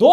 2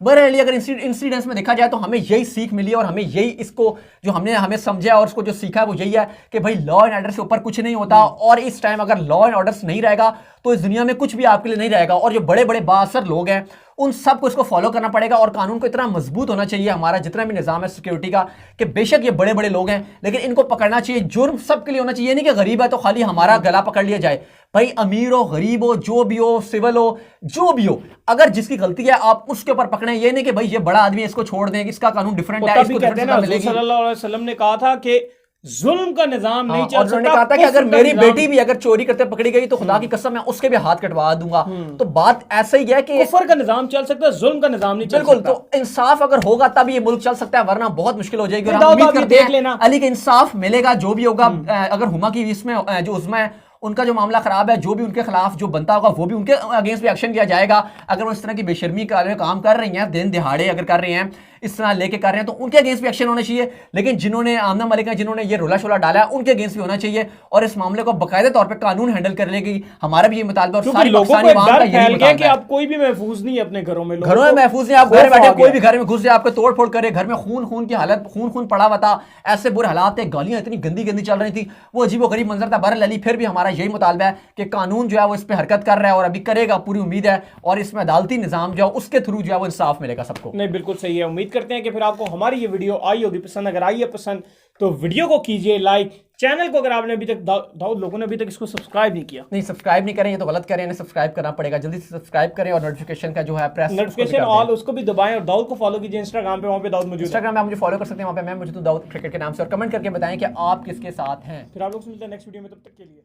बहरहाल अगर इंसिडेंट्स में देखा जाए तो हमें यही सीख मिली है और हमें यही इसको जो हमें समझा और उसको जो सीखा है वो यही है कि भाई लॉ एंड ऑर्डर से ऊपर कुछ नहीं होता, और इस टाइम अगर लॉ एंड ऑर्डर नहीं रहेगा तो इस दुनिया में कुछ भी आपके लिए नहीं रहेगा, और जो बड़े बड़े बाअसर लोग हैं उन सबको इसको फॉलो करना पड़ेगा, और कानून को इतना मजबूत होना चाहिए हमारा जितना भी निजाम है सिक्योरिटी का कि बेशक ये बड़े बड़े लोग हैं लेकिन इनको पकड़ना चाहिए। जुर्म सबके लिए होना चाहिए, नहीं कि गरीब है तो खाली हमारा गला पकड़ लिया जाए। भाई अमीर हो गरीब हो जो भी हो सिविल हो जो भी हो, अगर जिसकी गलती है आप उसके ऊपर पकड़ें, ये नहीं कि भाई ये बड़ा आदमी है इसको छोड़ दें, इसका कानून डिफरेंट है, इसको डिफरेंट सजा मिलेगी। सल्लल्लाहु अलैहि वसल्लम ने कहा था कि जुल्म का निजाम नहीं चल सकता। उन्होंने कहा था कि अगर मेरी बेटी भी अगर चोरी करते पकड़ी गई तो खुदा की कसम मैं उसके भी हाथ कटवा दूंगा। तो बात ऐसा ही है कि कुफर का निजाम चल सकता है, जुल्म का निजाम नहीं चल सकता। बिल्कुल, तो इंसाफ अगर होगा तब ये मुल्क चल सकता है, वरना बहुत मुश्किल हो जाएगी। देख लेना अली का इंसाफ मिलेगा जो भी होगा। अगर हुमा की इसमें जो उस्मा है उनका जो मामला खराब है, जो भी उनके खिलाफ जो बनता होगा वो भी उनके अगेंस्ट भी एक्शन किया जाएगा। अगर वो इस तरह की बेशर्मी काम कर रही हैं, दिन दिहाड़े अगर कर रहे हैं, इस तरह लेके कर रहे हैं, तो उनके अगेंस्ट भी एक्शन होना चाहिए। लेकिन जिन्होंने आमना मलिक हैं, जिन्होंने ये रोला शोला डाला है, उनके अगेंस्ट भी होना चाहिए, और इस मामले को बाकायदे तौर पे कानून हैंडल कर लेगी। हमारा भी ये मुतालबा, और सारी पाकिस्तानी आवाम का यही मुतालबा है कि आप कोई भी महफूज नहीं है अपने घरों में महफूज नहीं। आप घर बैठे कोई भी घर में घुस जाए, आपको तोड़ फोड़ करे, घर में खून की हालत, खून पड़ा हुआ था, ऐसे बुरे हालात थे, गालियां इतनी गंदी चल रही थी, वो अजीबो गरीब मंजर था। बहरहाल अली फिर भी हमारा यही मुतालबा है कि कानून जो है वो इस पे हरकत कर रहा है और अभी करेगा, पूरी उम्मीद है, और इसमें अदालती निजाम जो है उसके थ्रू जो है वो इंसाफ मिलेगा सबको। नहीं, बिल्कुल सही है। उम्मीद करते हैं कि फिर आपको हमारी ये वीडियो आई होगी पसंद। अगर आई है पसंद तो वीडियो को कीजिए लाइक, चैनल को अगर आपने अभी तक दाऊद लोगों ने अभी तक इसको सब्सक्राइब नहीं किया, नहीं सब्सक्राइब नहीं करें, ये तो गलत करें, इन्हें सब्सक्राइब करना पड़ेगा। जल्दी से सब्सक्राइब करें और नोटिफिकेशन का जो है प्रेस नोटिफिकेशन ऑल उसको भी दबाएं, और दाऊद को फॉलो कीजिए इंस्टाग्राम पे, वहां पे दाऊद मौजूद है। इंस्टाग्राम में आप मुझे फॉलो कर सकते हैं, वहां पे मैं मौजूद हूं दाऊद क्रिकेट के नाम से, और कमेंट करके बताएं कि आप किसके साथ हैं। फिर आप लोग से मिलते हैं नेक्स्ट वीडियो में, तब तक के लिए।